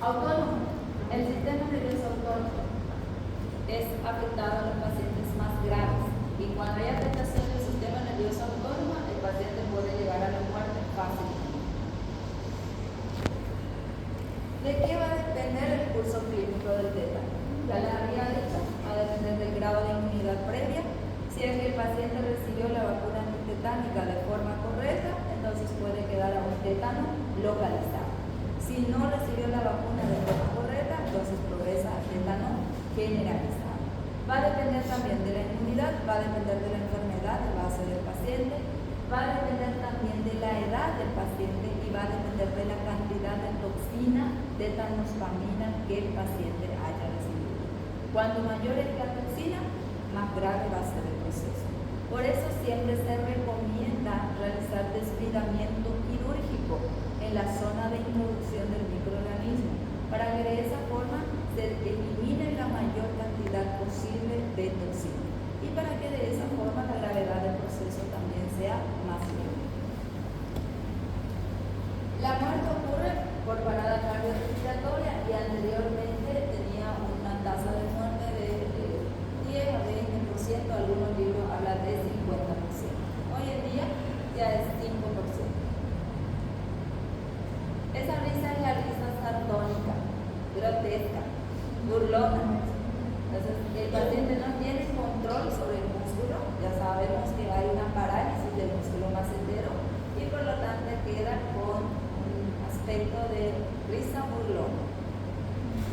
Autónomo. El sistema nervioso autónomo es afectado en los pacientes más graves y cuando hay afectación del sistema nervioso autónomo, el paciente puede llegar a la muerte fácilmente. ¿De qué va a depender el curso clínico del tétano? Ya les había dicho, va a depender del grado de inmunidad previa. Si es que el paciente recibió la vacuna antitetánica de forma correcta, entonces puede quedar a un tétano localizado. Si no recibió la vacuna de forma correcta, entonces progresa a tétano generalizado. Va a depender también de la inmunidad, va a depender de la enfermedad de base del paciente, va a depender también de la edad del paciente y va a depender de la cantidad de toxina tétanos-pamina que el paciente haya recibido. Cuanto mayor es la toxina, más grave va a ser el proceso. Por eso siempre se recomienda realizar desbridamiento quirúrgico en la zona de introducción del microorganismo para que de esa forma se elimine la mayor cantidad posible de toxina y para que de esa forma la gravedad del proceso también sea más leve. La muerte ocurre por parada cardiorrespiratoria y anteriormente tenía una tasa de muerte de 10 a 20%, algunos libros hablan de 50%. Hoy en día ya es 5%. Esa risa es la risa sardónica, grotesca, burlona. Entonces, el paciente no tiene control sobre el músculo, ya sabemos que hay una parálisis del músculo macetero y por lo tanto queda con un aspecto de risa burlona.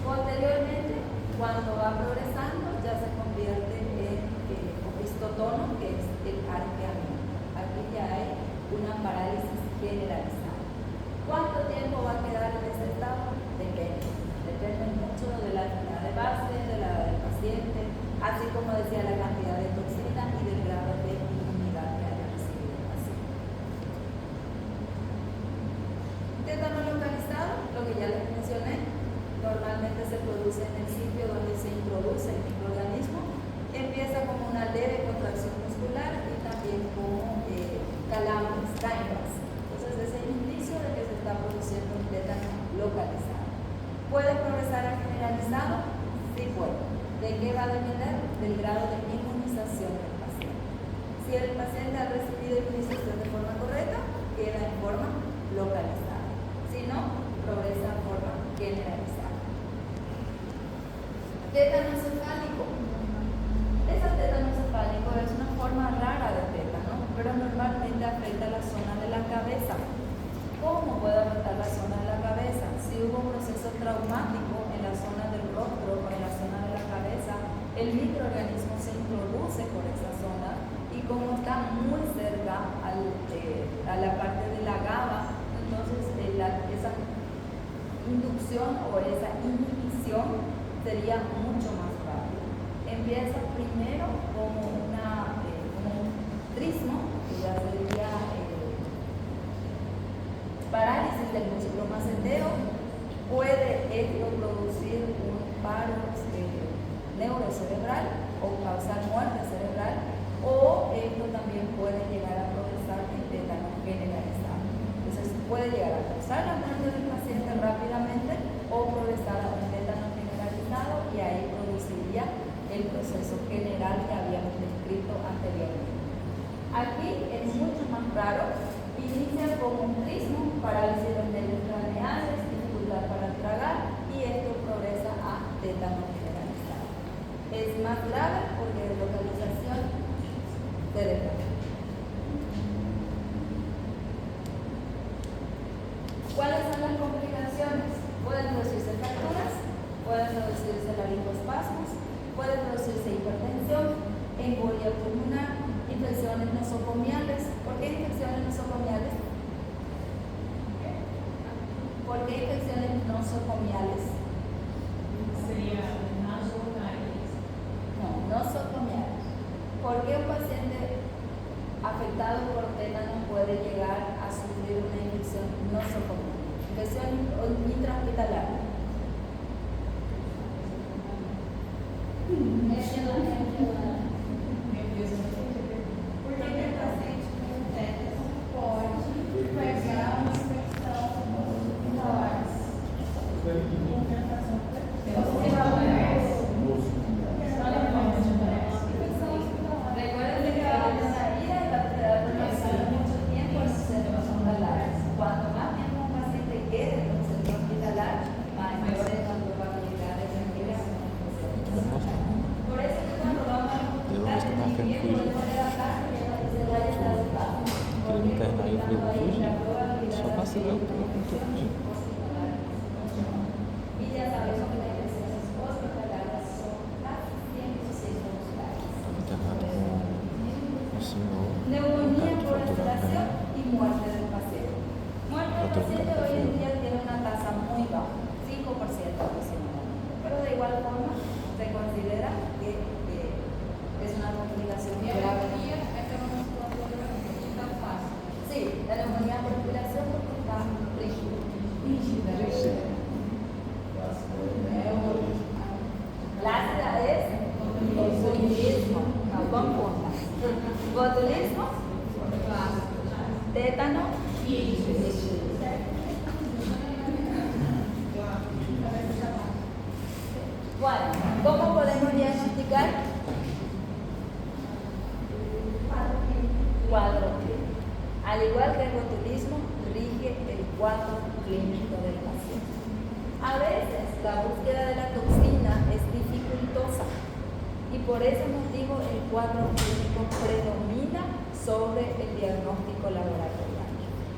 Posteriormente, cuando va progresando, ya se convierte en opistotono, que es el arqueamiento. Aquí ya hay una parálisis generalizada. ¿Cuánto tiempo va a quedar en este estado? Depende mucho de la enfermedad de base, de la edad del paciente, así como decía la cantidad de toxina y del grado de inmunidad que haya recibido el paciente. Tétano localizado, lo que ya les mencioné, normalmente se produce en el sitio donde se introduce el microorganismo, empieza como una leve contracción muscular y también como calambres, caimbras. Entonces es el indicio de que se está produciendo un tétano localizado. ¿Puede progresar a generalizado? Sí puede. ¿De qué va a depender? Del grado de inmunización del paciente. Si el paciente ha recibido inmunización de forma correcta, queda en forma localizada. Si no, progresa en forma generalizada. Tétano cefálico. Ese tétano cefálico es una forma rara de tétano, pero normalmente afecta la zona de la cabeza. ¿Cómo puede afectar la zona de la cabeza? Si hubo un proceso traumático en la zona del rostro o en la zona de la cabeza, el microorganismo se introduce por esa zona y como está muy cerca a la parte de la GABA, entonces esa inducción o esa inhibición sería mucho más rápida. Empieza primero como un trismo, que ya sería parálisis del músculo macetero. Puede esto producir un paro neurocerebral o causar muerte cerebral, o esto también puede llegar a progresar en tétano generalizado. Entonces puede llegar a causar la muerte del paciente rápidamente o progresar a un tétano generalizado y ahí produciría el proceso general que habíamos descrito anteriormente. Aquí es mucho más raro, inicia como un trismo, parálisis de los nervios craneales, dificultad para tragar y esto progresa a tétano generalizado. Es más grave porque es localización cerebral. ¿Cuáles son las complicaciones? Pueden producirse fracturas, pueden producirse laringoespasmos, puede producirse hipertensión, embolia pulmonar, infecciones nosocomiales. ¿Por qué infecciones nosocomiales? ¿Por qué infecciones nosocomiales? Sería nasocomiales. No, nosocomiales. ¿Por qué un paciente afectado por tétano puede llegar a sufrir una infección nosocomial? Infección intrahospitalaria. Pode pegar uma infecção no tórax. Recuerden que va a tener una herida y va a permanecer mucho tiempo en los centros hospitalarios. Cuanto más tiempo un paciente quede en un centro hospitalario, mayor es la probabilidad de respirar. Por eso que cuando vamos a hospital, podemos ir a casa y se vaya a estar educado. Clínica de Mayo Frio Fuji. La probabilidad Só passa de lá o ponto. y ya sabemos que las infecciones hospitalarias son casi 106 musculares. Internado com o senhor. Neumonía por Fratura. aspiración y muerte del paciente. Muerte del paciente hoy en día tiene una tasa muy baja, 5% aproximadamente. Pero de igual forma se considera que es una complicación grave. Sí, la neumonía por aspiración porque está rígida. La ácida es botulismo, no confunda. Botulismo, tétano y bueno, ¿cómo podemos diagnosticar? Cuadro clínico. Al igual que el botulismo, rige el cuadro clínico del paciente. A veces la búsqueda de la toxina es dificultosa y por ese motivo el cuadro clínico predomina sobre el diagnóstico laboratorial.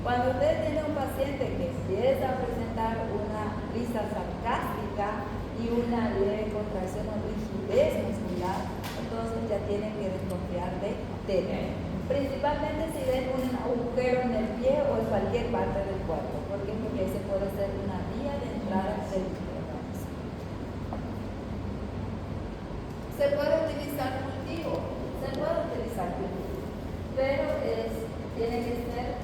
Cuando usted tiene un paciente que empieza a presentar una risa sarcástica y una leve contracción o rigidez muscular, entonces ya tienen que desconfiar de tétano. Principalmente si ven un agujero en el pie o en cualquier parte del cuerpo, porque ese puede ser una vía de entrada del microorganismo. Se puede utilizar cultivo, pero tiene que ser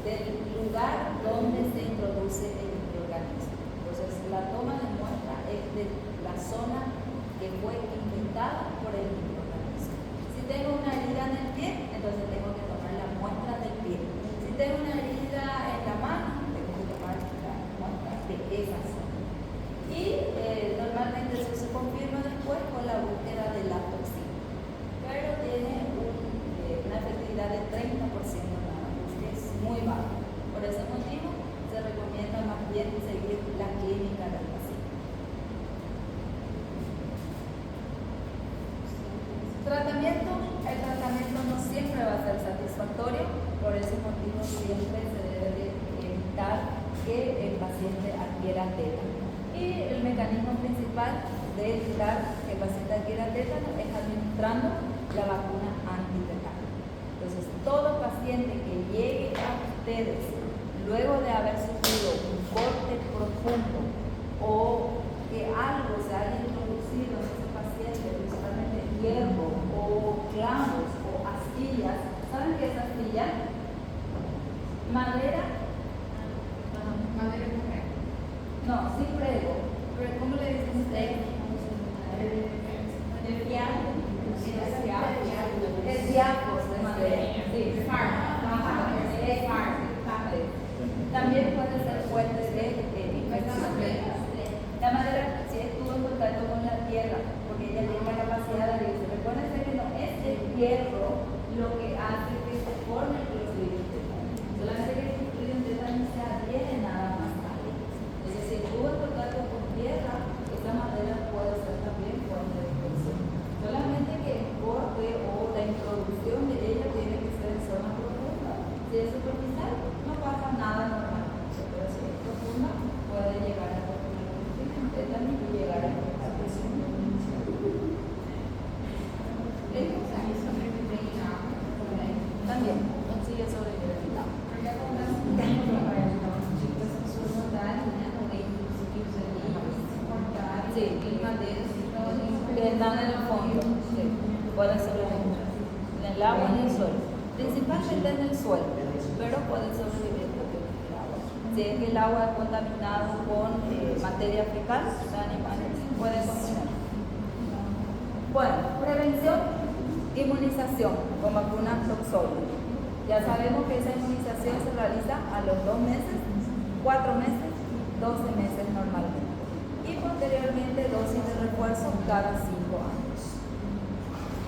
del lugar donde se introduce el microorganismo. Entonces la toma de muestra es de la zona que fue infectada por el microorganismo. Si tengo una herida en el pie, entonces tengo que tomar la muestra del pie. Si tengo una herida en la mano, tengo que tomar la muestra de esa zona. Y normalmente eso se confirma después con la búsqueda de la toxina. Pero tiene una efectividad de 30% nada más, que es muy baja. Por ese motivo, se recomienda más bien seguir la clínica del paciente. El tratamiento no siempre va a ser satisfactorio, por ese motivo siempre se debe de evitar que el paciente adquiera tétano. Y el mecanismo principal de evitar que el paciente adquiera tétano es administrando la vacuna antitetano. Entonces, todo paciente que llegue a ustedes luego de haber sufrido un corte profundo o que algo se haya introducido en ese paciente, principalmente hierro o clavos o astillas. ¿Saben qué es astilla? Madera. Madera mujer. No, sí prego. Pero ¿cómo le dicen ustedes? Es diapos de madera. Sí. También puede ser fuente de infección. La madera sí estuvo en contacto con la tierra, porque ella tiene la capacidad de irse. Recuerden que no es el hierro lo que hace que se forme el clostridium tetani. Solamente que el clostridium tetani se adhiere nada más a él. Entonces, si estuvo en contacto con tierra, esa madera puede ser también fuente de infección. Solamente que el corte o la introducción de ella tiene que ser en zona profunda. Si es superficial, no pasa nada normalmente, pero si es profunda, puede llegar a también llegar a la presión. También, consigue sobrevivir el agua. Sí, que están en el fondo, sí, pueden sobrevivir. En el agua y en el suelo. Principalmente en el suelo, pero pueden sobrevivir también en el agua. Si es que el agua es contaminada con materia fecal de animales, puede contaminar. Bueno, prevención, inmunización con vacuna Toxoid. Ya sabemos que esa inmunización se realiza a los 2 meses, 4 meses, 12 meses normalmente. caso cada 5 años.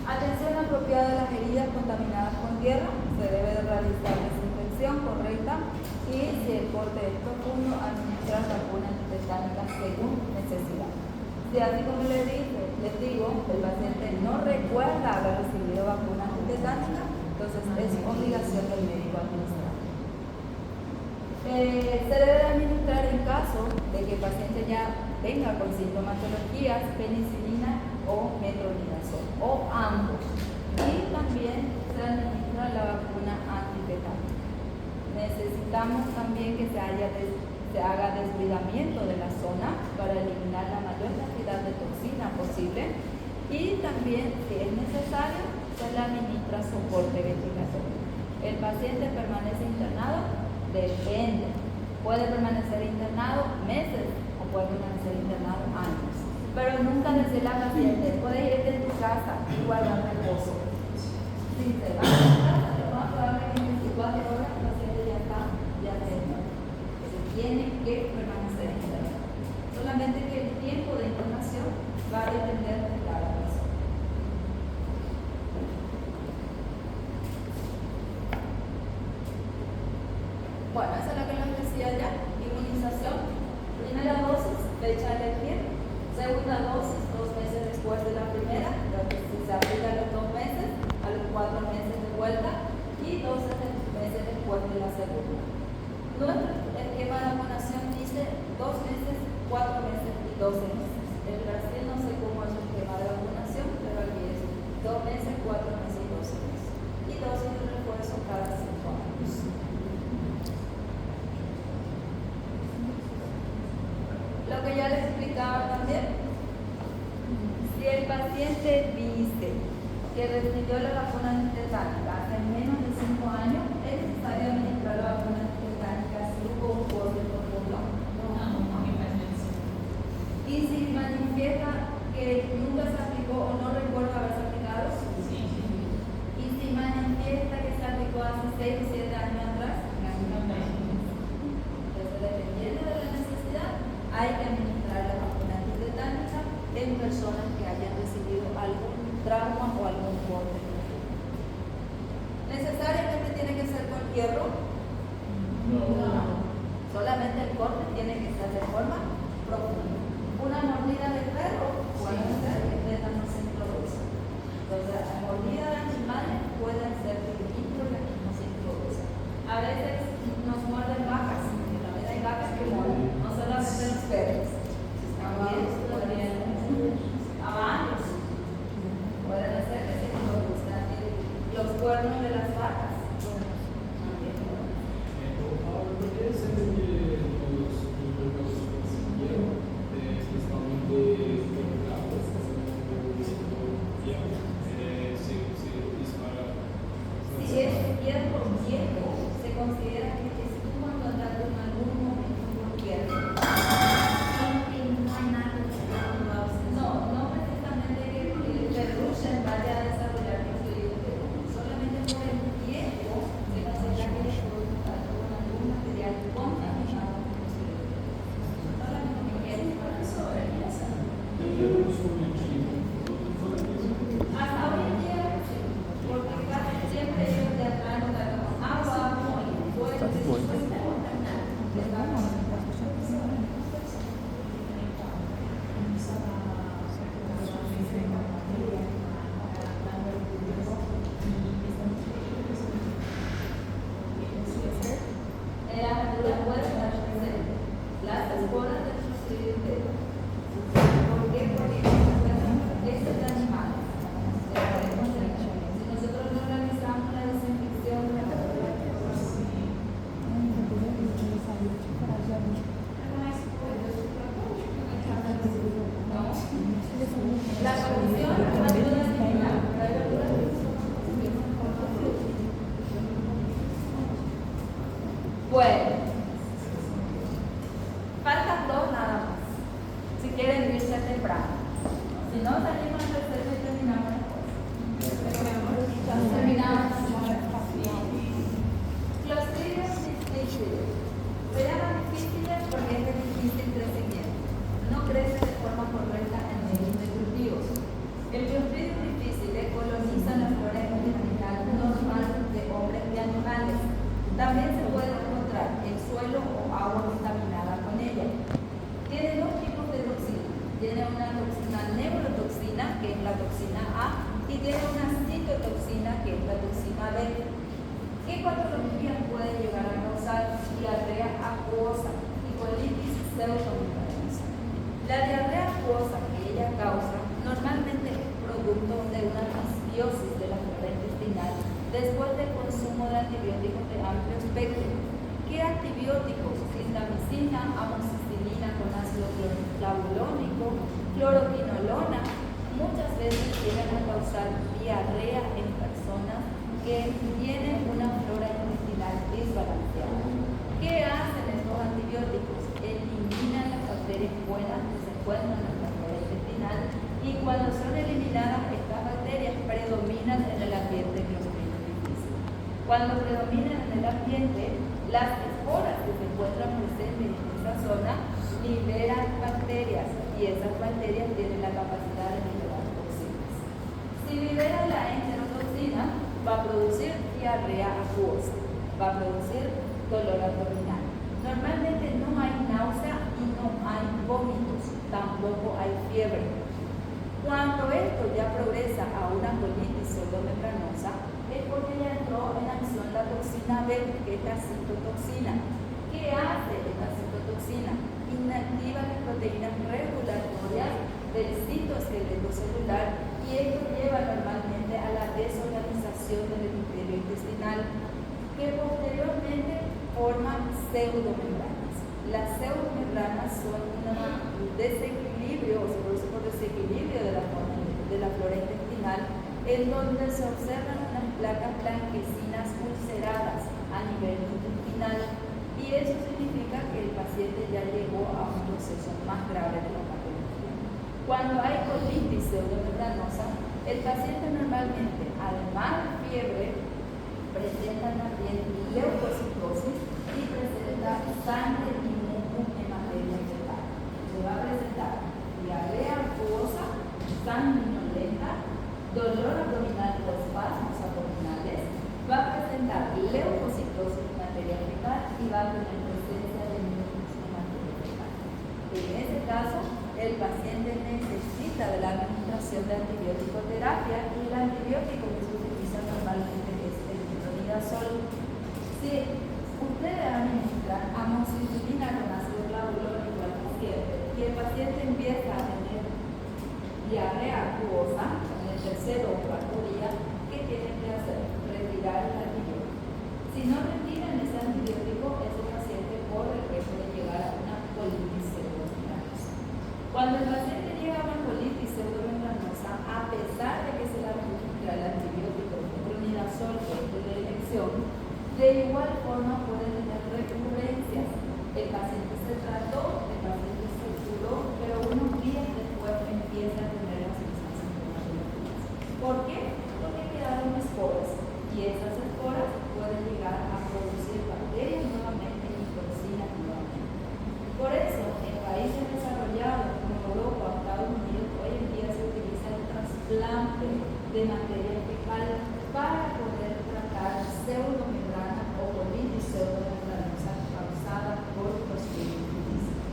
Atención apropiada de las heridas contaminadas con tierra. Se debe de realizar desinfección correcta y si el corte es profundo, administrar vacunas antitetánicas según necesidad. Si así como les digo, el paciente no recuerda haber recibido vacunas antitetánicas, entonces es obligación del médico administrar. Se debe administrar en caso de que el paciente ya venga con sintomatologías, penicilina o metronidazol, o ambos. Y también se administra la vacuna antitetánica. Necesitamos también que se haga desbridamiento de la zona para eliminar la mayor cantidad de toxina posible y también, si es necesario, se le administra soporte ventilatorio. ¿El paciente permanece internado? Depende. Puede permanecer internado meses o puede permanecer internado años. Pero nunca decirle al paciente, puedes irte en tu casa y guardar reposo. Si se va a tu casa, lo más probable es que en 24 horas el paciente ya está, ya terminó. Entonces tiene que permanecer internado. Solamente que el tiempo de internación va a depender de cada persona. Bueno, esa es la que les decía ya. Inmunización. Primera dosis, fecha de elegir. Segunda dosis, 2 meses después de la primera. Entonces, si se aplica a los 2 meses, a los 4 meses de vuelta. Y 12 meses después de la segunda. Nuestro esquema de vacunación dice 2 meses, 4 meses y 12 meses. En Brasil no sé cómo es el esquema de vacunación, pero aquí es 2 meses, 4 meses y 12 meses. Y dosis de refuerzo cada 5 años. Lo que ya les explicaba también, si el paciente dice que recibió la vacuna antitetánica hace menos de 5 años, es necesario administrar la vacuna antitetánica si hubo un corte profundo. Y si manifiesta que nunca se aplicó o no recuerda haberse aplicado, y si manifiesta que se aplicó hace 6 o 7 años atrás, entonces dependiendo de la necesidad, hay que administrar la vacuna antitetánica en personas que hayan recibido algún trauma o algún corte. ¿Necesariamente tiene que ser con hierro? No. Solamente el corte tiene que ser de forma profunda. Una mordida de perro puede ser que tétanos se introduce. Entonces, la mordida de animales pueden ser que el microorganismo se introduce. A veces nos muerden vacas, y también hay vacas que muerden, no solamente los perros. También pueden caballos, pueden hacer que se introduzcan los cuernos de las vacas. Si es hierro viejo, se considera que estuvo en contacto en algún momento con hierro. No precisamente que el perruche vaya a desarrollar microorganismos, solamente por el tiempo se considera que estuvo en contacto con algún material contaminado con microorganismos. Solamente que es para sobrevivir. Hasta hoy en día, sí, porque casi siempre ellos ya traen contacto con agua, con fuego, la verdura puede estar presente, las esporas del Clostridium beta. ¿Por qué? Porque estos animales, si nosotros no realizamos la desinfección de la verdura, la comisión ayuda a eliminar la verdura. Bueno, faltan 2 nada más. Si quieren irse temprano. Si no, salimos al tercero y terminamos después. Terminamos. Clostridium difficile. Se llaman difíciles porque es de difícil crecimiento. No crece de forma correcta en medio de toxina A, y tiene una citotoxina que es la toxina B. ¿Qué patologías pueden llegar a causar diarrea acuosa y colitis pseudomembranosa? La diarrea acuosa que ella causa normalmente es producto de una disbiosis de la flora intestinal después del consumo de antibióticos de amplio espectro. ¿Qué antibióticos? Clindamicina, amoxicilina con ácido cloroflavulónico, cloroquinolona, muchas veces llegan a causar diarrea en personas que tienen una flora intestinal desbalanceada. ¿Qué hacen estos antibióticos? Eliminan las bacterias buenas que se encuentran en la flora intestinal, y cuando son eliminadas estas bacterias predominan en el ambiente clostridio difícil. Cuando predominan en el ambiente, las esporas que se encuentran presentes en esa zona liberan bacterias, y esas bacterias tienen la capacidad de liberar toxinas. Si liberan la enterotoxina, va a producir diarrea acuosa, va a producir dolor abdominal. Normalmente no hay náusea y no hay vómitos, tampoco hay fiebre. Cuando esto ya progresa a una colitis pseudomembranosa, es porque ya entró en acción la toxina B, que es la citotoxina. ¿Qué hace esta citotoxina? Inactiva las proteínas regulatorias del citoesqueleto celular, y esto lleva normalmente a la desorganización del epitelio intestinal, que posteriormente forma pseudomembranas. Las pseudomembranas son un desequilibrio, o se produce por desequilibrio de la flora intestinal, en donde se observan unas placas blanquecinas ulceradas a nivel intestinal, y eso significa que el paciente ya llegó a un proceso más grave de la patología. Cuando hay colitis pseudomembranosa, el paciente normalmente, además de fiebre, presenta también leucocitosis y presenta sangre y muco en materia fecal. Se va a presentar diarrea acuosa, sanguinolenta, dolor abdominal o espasmos abdominales, va a presentar leucocitosis en materia fecal y va a tener presencia de mucus en materia fecal. En ese caso, el paciente necesita de la administración de antibiótico terapia, y el antibiótico que se utiliza normalmente es el metronidazol. Si ustedes administran amoxicilina con ácido clavulónico al paciente y el paciente empieza a tener diarrea acuosa en el tercero o cuarto día, ¿qué tienen que hacer? Retirar el antibiótico. Si no retiran ese antibiótico, ese paciente corre el riesgo de llegar a una colitis pseudomembranosa. Cuando el paciente llega a una colitis pseudomembranosa, a pesar de que se le administra el antibiótico metronidazol, que es de elección, de igual forma puede tener recurrencias. El paciente se trató, el paciente se curó, pero unos días después empieza a tener las mismas sintomatologías. ¿Por qué? Porque quedaron esporas, y esas esporas pueden llegar a producir bacterias nuevamente y toxinas nuevamente. Por eso, en países desarrollados como Europa o Estados Unidos, hoy en día se utiliza el trasplante de materia fecal para poder tratar pseudomembrana o colitis pseudomembranosa causada por Clostridium difficile.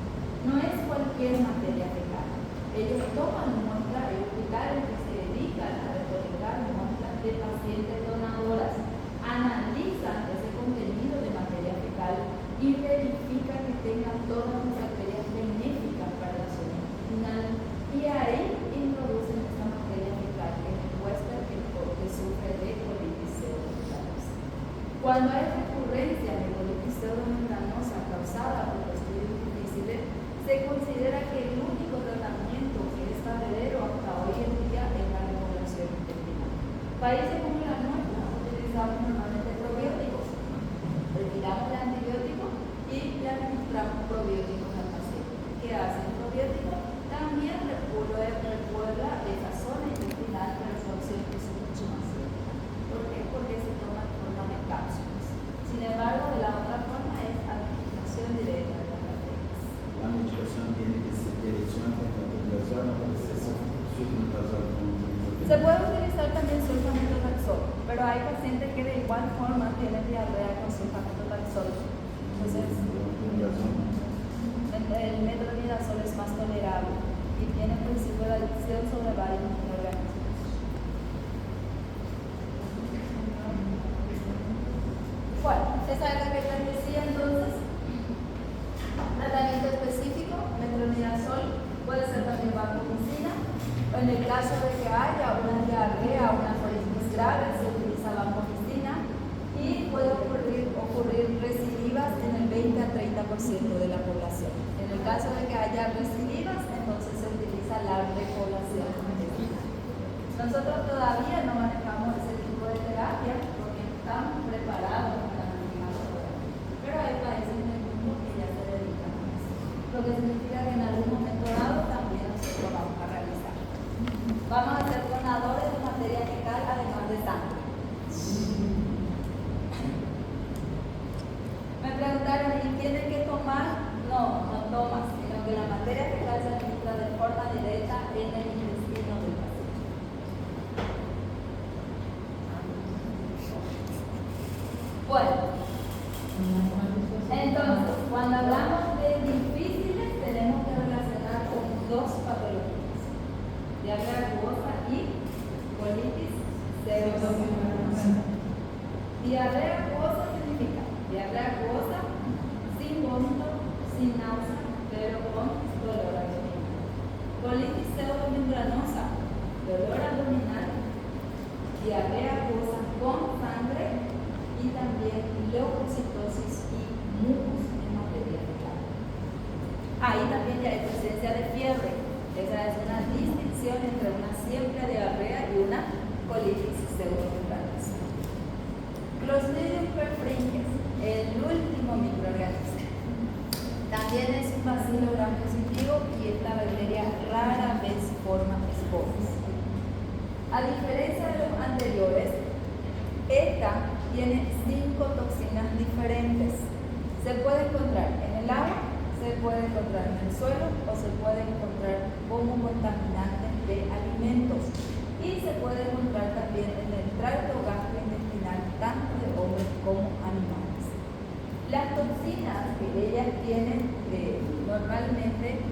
No es cualquier materia fecal. Ellos toman muestras, hay hospitales que se dedican a recolectar muestras de pacientes donadoras, analizan ese contenido de materia fecal y verifican que tengan todas las bacterias benéficas para la zona intestinal, y ahí introducen esta materia fecal que demuestra que sufre de colitis pseudomembranosa. Cuando hay recurrencia de colitis pseudomembranosa causada por Clostridium difficile, se considera que el único tratamiento que es valedero hasta hoy en día es la remodelación intestinal. Países como la nuestra utilizamos normalmente probióticos. Retiramos el antibiótico y le administramos probióticos al paciente. ¿Qué hace el probiótico? También recuerda esa zona intestinal, pero su acción es mucho más lenta. ¿Por qué? Porque se toma en forma de cápsulas. Sin embargo, de la otra forma es administración directa de las bacterias. La medicación tiene que ser dirección con metronidazol, no puede ser sulfonazol con metronidazol. Se puede utilizar también sulfonazol, pero hay pacientes que de igual forma tienen diarrea con sulfonazol. Entonces, el metronidazol es más tolerable y tiene principio de adicción sobre varios microorganismos. En el caso de que haya una diarrea o una colitis grave, se utiliza vancomicina y puede ocurrir recidivas en el 20 a 30% de la población. En el caso de que haya recidivas, entonces se utiliza la repoblación intestinal. Nosotros todavía no manejamos ese tipo de terapia porque no estamos preparados para manejarlo, pero hay países en el mundo que ya se dedican a eso, lo que significa que en algún momento dado también nosotros vamos a realizar. Vamos a ser donadores de materia fecal además de sangre. Me preguntaron, ¿y tiene que tomar? No, no tomas, sino que la materia fecal se administra de forma directa en el intestino del paciente. Bueno, entonces, cuando hablamos de difíciles, tenemos que relacionar con dos patologías: diarrea acuosa y colitis pseudomembranosa. Diarrea acuosa significa diarrea acuosa sin vómito, sin náusea, pero con dolor abdominal. Colitis pseudomembranosa, dolor abdominal, diarrea acuosa con sangre y también leucocitosis y mucus en materia fecal. Ahí también ya hay presencia de fiebre. Esa es una distinción entre una simple diarrea y una colitis pseudomembranosa. Clostridium perfringens, el último microorganismo. También es un bacilo gram positivo y esta bacteria rara vez forma esporas. A diferencia de los anteriores, esta tiene 5 toxinas diferentes. Se puede encontrar en el agua, se puede encontrar en el suelo o se puede encontrar como contaminantes de alimentos y se puede encontrar también en el tracto gastrointestinal tanto de hombres como animales. Las toxinas que ellas tienen normalmente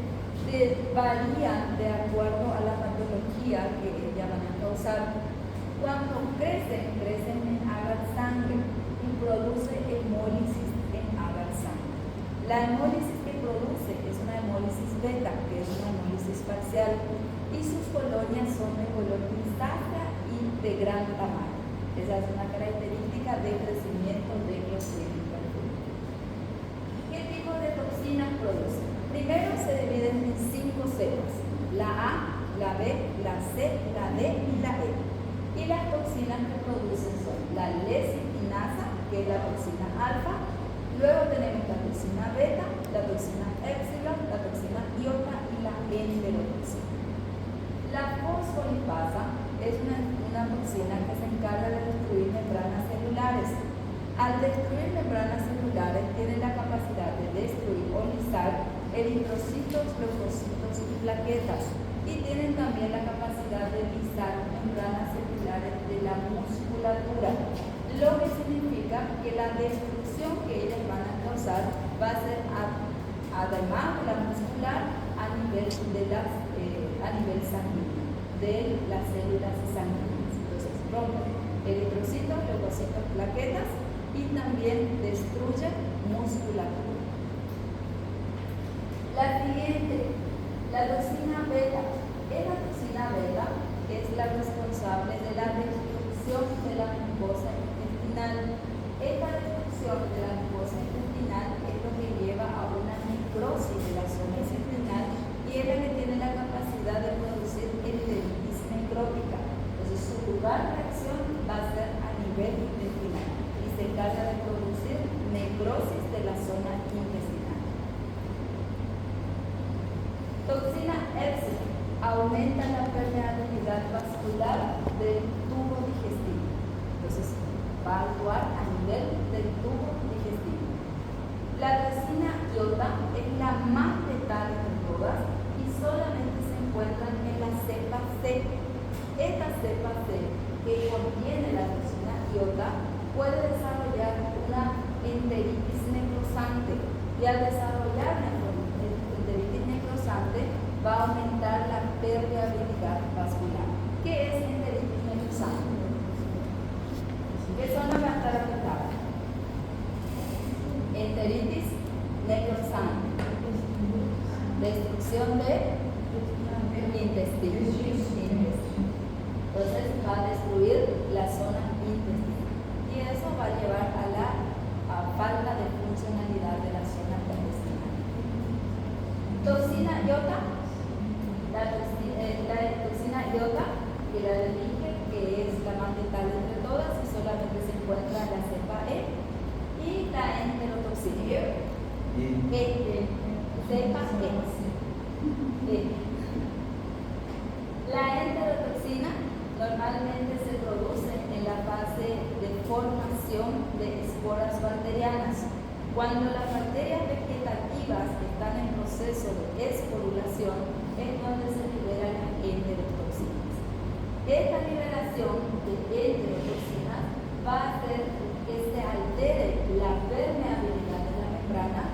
varían de acuerdo a la patología que ellas van a causar. Cuando crecen en agar-sangre y produce hemólisis en agar-sangre. La hemólisis que produce es una hemólisis beta, que es una hemólisis parcial, y sus colonias son de color grisácea y de gran tamaño. Esa es una característica de crecimiento de Clostridium perfringens. ¿Qué tipo de toxinas producen? Primero se dividen en 5 cepas: la A, la B, la C, la D y la E. Y las toxinas que producen son la lecitinasa, que es la toxina alfa, luego tenemos la toxina beta, la toxina epsilon, la toxina iota y la enterotoxina. La fosfolipasa es una toxina que se encarga de destruir membranas celulares. Al destruir membranas celulares tiene la capacidad de destruir o lisar eritrocitos, leucocitos y plaquetas. Y tienen también la capacidad de lisar membranas celulares de la musculatura, lo que significa que la destrucción que ellas van a causar va a ser, además de la muscular, a nivel sanguíneo, de las células sanguíneas. Entonces rompen eritrocitos, leucocitos, plaquetas y también destruyen musculatura. La siguiente, la toxina beta. Esta toxina beta es la responsable de la destrucción de la mucosa intestinal. Esta destrucción de la mucosa intestinal es lo que lleva a una necrosis de la zona intestinal y es la que tiene la capacidad de producir enteritis necrótica. Entonces su lugar de acción va a ser a nivel intestinal y se encarga de producir necrosis de la zona intestinal. Toxina epsilon aumenta la permeabilidad vascular del tubo digestivo. Entonces, va a actuar a nivel del tubo digestivo. La toxina iota es la más letal de todas y solamente se encuentran en la cepa C. Esta cepa C, que contiene la toxina iota, puede desarrollar una enteritis necrosante y al desarrollar una enteritis necrosante va a aumentar la permeabilidad vascular. ¿Qué es enteritis necrosante? ¿Qué zona va a estar afectada? Enteritis necrosante. Destrucción de intestino. la toxina iota, que la dije, que es la más letal entre todas y solamente se encuentra en la cepa E, y la enterotoxina. Cepa E. La enterotoxina normalmente se produce en la fase de formación de esporas bacterianas. Cuando las bacterias vegetativas están en proceso de esporulación, es donde se liberan las enterotoxinas. Esta liberación de enterotoxinas va a hacer que se altere la permeabilidad de la membrana,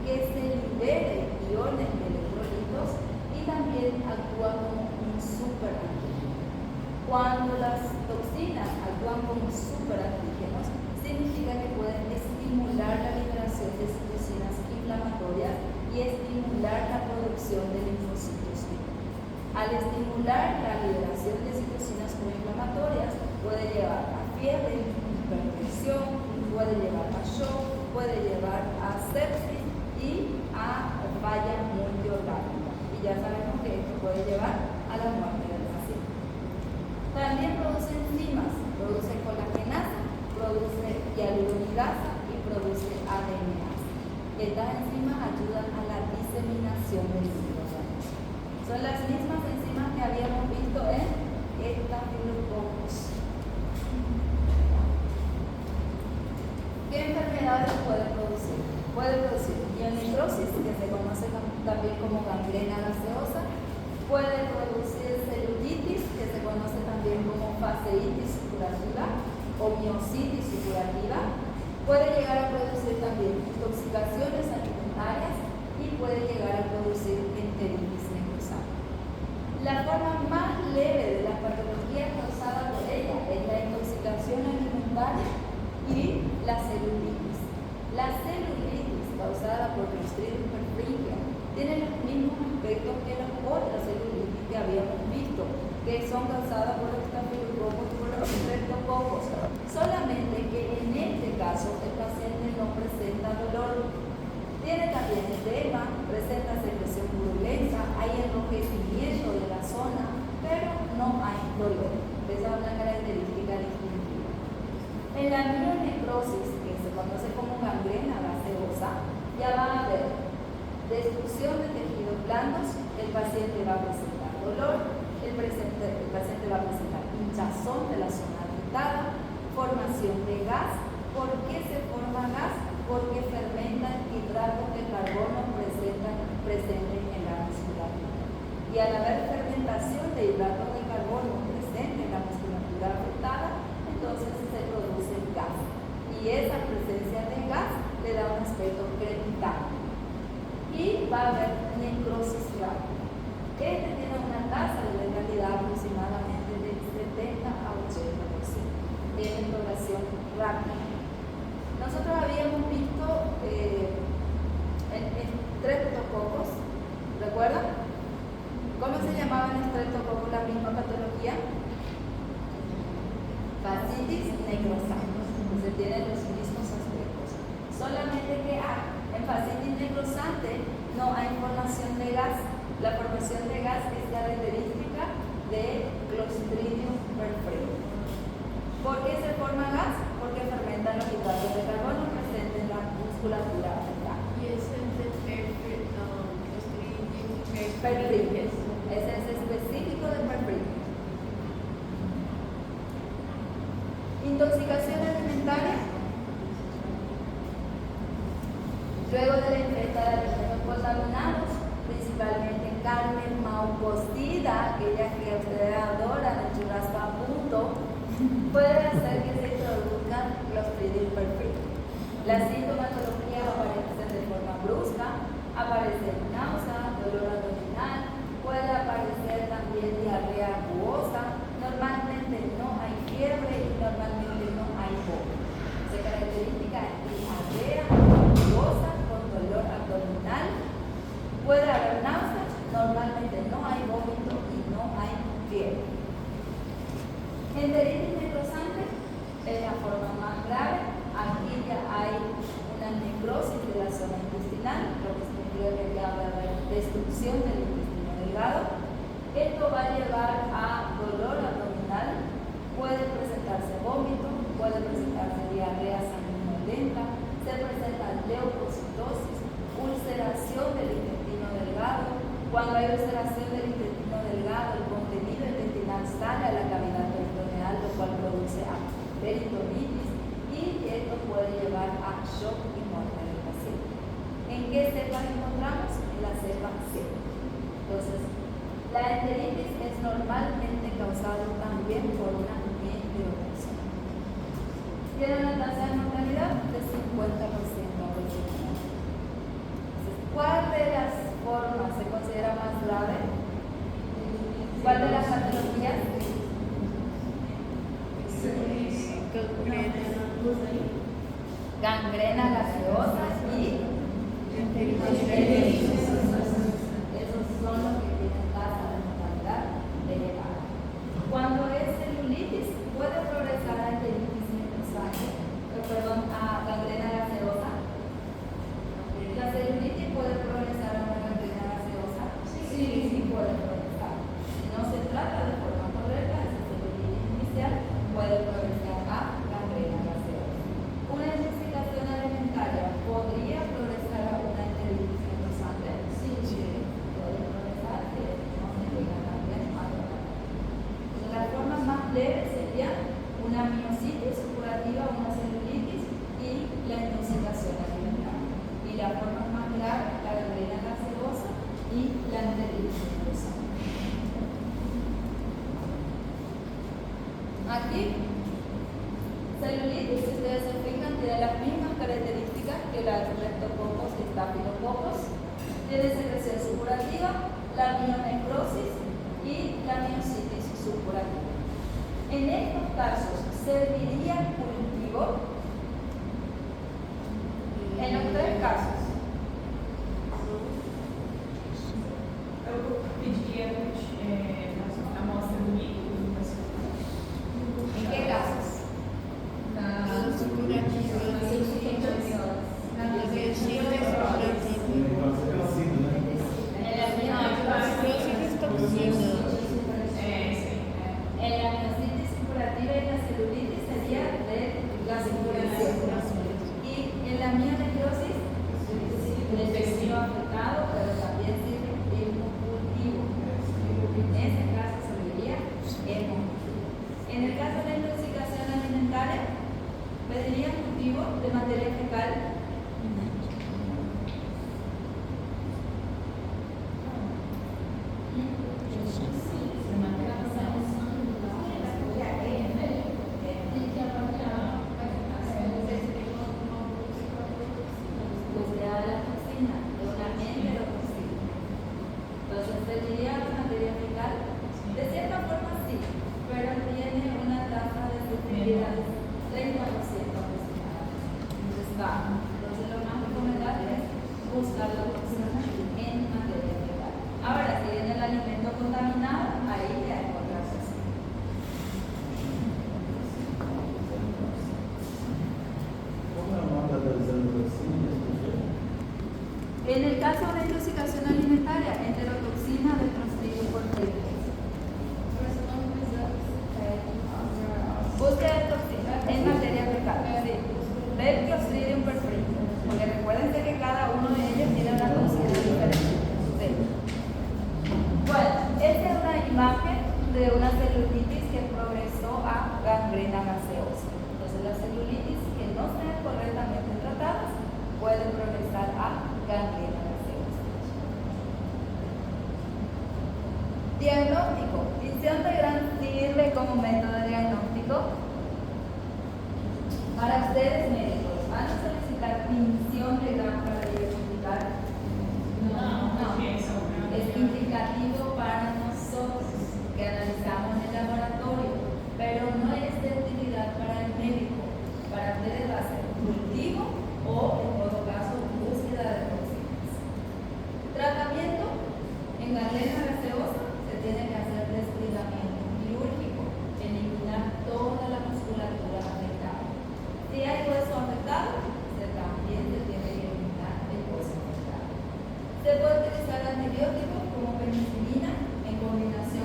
que se libere iones de electrolitos y también actúa como un superantígeno. Cuando las toxinas actúan como superantígenos, significa que pueden estimular la liberación de citocinas inflamatorias y estimular la producción de linfocitos. Al estimular la liberación de citocinas inflamatorias, puede llevar a fiebre, hipertensión, puede llevar a shock, puede llevar a sepsis y a falla multiorgánica. Y ya sabemos que esto puede llevar a la muerte del paciente. También produce enzimas, produce colagenasa, produce hialuronidasa y produce ADNasa. Estas enzimas ayudan a la diseminación del microorganismos. Son las mismas enzimas que habíamos visto en Staphylococcus. ¿Qué enfermedades puede producir? Puede producir ionecrosis, que se conoce también como gangrena gaseosa. Puede producir celulitis, que se conoce también como fasciitis supurativa o miositis supurativa. Puede llegar a producir también intoxicaciones alimentarias y puede llegar a producir enteritis necrosante. La forma más leve de la patología causada por ella es la intoxicación alimentaria y la celulitis. La celulitis causada por Clostridium perfringens tiene los mismos aspectos que las otras celulitis que habíamos visto, que son causadas por los Staphylococcus y por los Streptococcus. Solamente que en este caso el paciente no presenta dolor. Tiene también edema, presenta secreción purulenta, hay enrojecimiento de la zona, pero no hay dolor. Esa es una característica distintiva. En la mionecrosis, que se conoce como gangrena gaseosa, ya va a haber destrucción de tejidos blandos, el paciente va a presentar dolor, el paciente va a presentar hinchazón de la zona afectada, formación de gas. ¿Por qué se forma gas? Porque fermentan hidratos de carbono presentes en la musculatura. Y al haber fermentación de hidratos de carbono presentes en la musculatura afectada, entonces se produce gas. Y esa presencia de gas le da un aspecto crepitante. Y va a haber necrosis rápida. Este tiene una tasa de letalidad aproximadamente del 70 a 80%. Es exploración rápida. Nosotros habíamos visto Streptococcus, ¿recuerdan? ¿Cómo se llamaba en Streptococcus la misma patología? Fasciitis necrosante. Entonces tienen los mismos aspectos. Solamente que en fasciitis necrosante no hay formación de gas. La formación de gas es característica de Clostridium perfringens. ¿Por qué se forma gas? Porque fermentan los hidratos de carbono presentes en la musculatura afectada. Y es el de Clostridium Perfringens. Ese es específico de perfringens. Intoxicación alimentaria. Luego de la ingesta de alimentos contaminados, principalmente carne mal cocida, aquellas que ustedes adoran, el churrasco a punto, puede hacer que se introduzcan Clostridium perfringens. La sintomatología aparece de forma brusca, aparece náusea, dolor abdominal, puede aparecer también diarrea acuosa, normalmente no hay fiebre y normalmente no hay vómito. Esa característica es diarrea acuosa con dolor abdominal, puede haber náuseas, normalmente no hay vómito y no hay fiebre. Enteritis necrosante es la forma más grave. Aquí ya hay una necrosis de la zona intestinal, lo que significa que va a haber destrucción del intestino delgado. Esto va a llevar a dolor abdominal, puede presentarse vómito, puede presentarse diarrea sanguinolenta, se presenta leucocitosis, ulceración del intestino delgado. Cuando hay ulceración del intestino delgado, el contenido intestinal sale a la cavidad peritoneal, lo cual produce peritonitis, y esto puede llevar a shock y muerte del paciente. ¿En qué cepa encontramos? En la cepa C. Entonces, la enteritis es normalmente causada también por una enterotoxina. Tiene una tasa de mortalidad de 50% aproximadamente. Entonces, ¿cuál de las formas se considera más grave? ¿Cuál de las patologías? Gangrena gaseosa y enteritis. Esos son los que tienen tasa de mortalidad elevada. Cuando es celulitis, puede progresar a enteritis necrosante, a gangrena gaseosa. ¿La celulitis puede progresar a una gangrena gaseosa? Sí, puede progresar. Si no se trata de forma correcta, esa celulitis inicial puede progresar a gangrena gaseosa. Una intoxicación alimentaria podría progresar a una enteritis necrosante. Sí, puede progresar, que no se llega también a tratar. Las formas más leves serían una miositis supurativa, una celulitis y la intoxicación alimentaria. Y las formas más graves, la gangrena gaseosa y la enteritis necrosante. Aquí, celulitis, si ustedes se fijan, tiene las mismas características que la streptococos y estafilococos. Tiene secreción supurativa, la mionecrosis y la miositis supurativa. En estos casos, ¿serviría cultivo? En los tres casos. Eu pediria a amostra do líquido. ¿En qué casos? En la miositis supurativa y la celulitis sería de la circulación. Y en la mionecrosis, el intestino afectado, pero también sirve como cultivo. En ese caso serviría como cultivo. En el caso de la intoxicación alimentaria, pediría cultivo de materia fecal. Entonces lo más recomendable es buscar la toxina en materia fecal. Ahora, si viene el alimento contaminado, ahí ya hay otra cosa. ¿Cómo é o nome da enterotoxina? En el caso de intoxicación alimentaria, enterotoxina de Clostridium perfringens. Búsqueda de toxina en materia fecal. Sí. Del Clostridium perfringens. Porque recuerden que cada uno de ellos tiene una toxina diferente. Sí. Bueno, esta es una imagen de una celulitis que progresó a gangrena gaseosa. Entonces, las celulitis que no sean correctamente tratadas pueden progresar a gangrena gaseosa. Diagnóstico. Tinción de Gram sirve como método de diagnóstico. Para ustedes médicos, ¿van a solicitar tinción de Gram para diagnosticar? No. Es indicativo para nosotros que analizamos en el laboratorio, pero no es de utilidad para el médico. Para ustedes va a ser cultivo o, en todo caso, búsqueda de toxinas. Tratamiento en gangrena gaseosa se tiene que hacer desligamiento quirúrgico, eliminar toda la musculatura afectada. Si hay hueso afectado, también se tiene que eliminar el hueso afectado. Se puede utilizar antibióticos como penicilina en combinación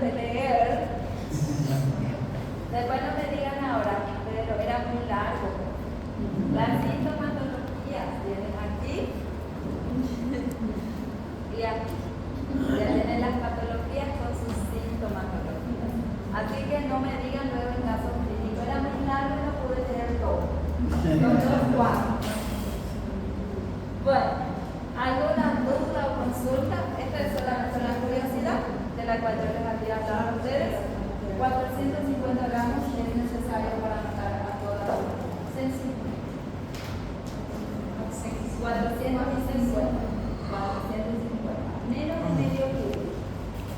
de leer. Después no me digan ahora, pero era muy largo. Las sintomatologías vienen aquí y aquí. Ya tienen las patologías con sus sintomatologías. Así que no me digan luego en caso clínico. Era muy largo y no pude leer todo. Son dos cuadros. Bueno, ¿alguna duda o consulta? Esta es solamente una curiosidad de la cual yo les había hablado a ustedes. 450 gramos es necesario para matar a toda la sencilla. 450. Menos de medio kilo.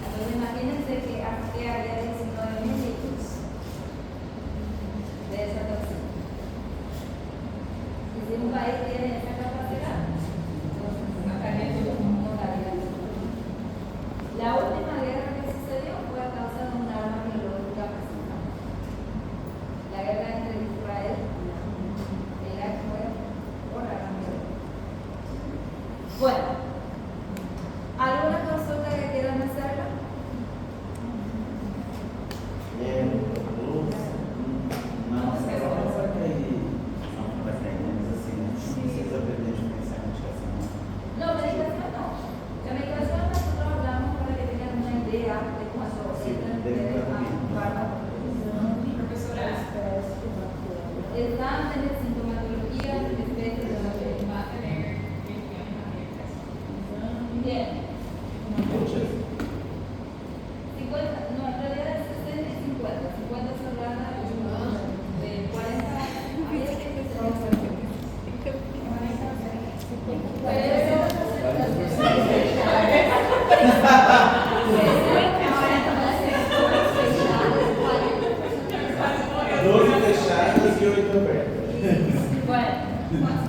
Entonces imagínense que aquí había 19 mililitros de esa toxina. Y si un país tiene esa capacidad, no daría. La última guerra que sucedió fue a causa de un arma biológica presentada. La guerra entre Israel y Irak fue por arma biológica. Bueno, ¿alguna consulta que quieran hacerla? Não, você só pensa que não vai sair, mas assim, não precisa aprender de pensar em medicação. No, medicación no. La medicación nosotros hablamos para que tengan una idea de cuando entran en fármaco. Profesora, Están en sintomatología de especies de la piel. va a tener gestiones abiertas. Bien. Muchas. 50, no, en realidad es 60 y 50. 50 cerrada de 40 abiertas y 60 12 fechadas e 8 abertas. Bueno,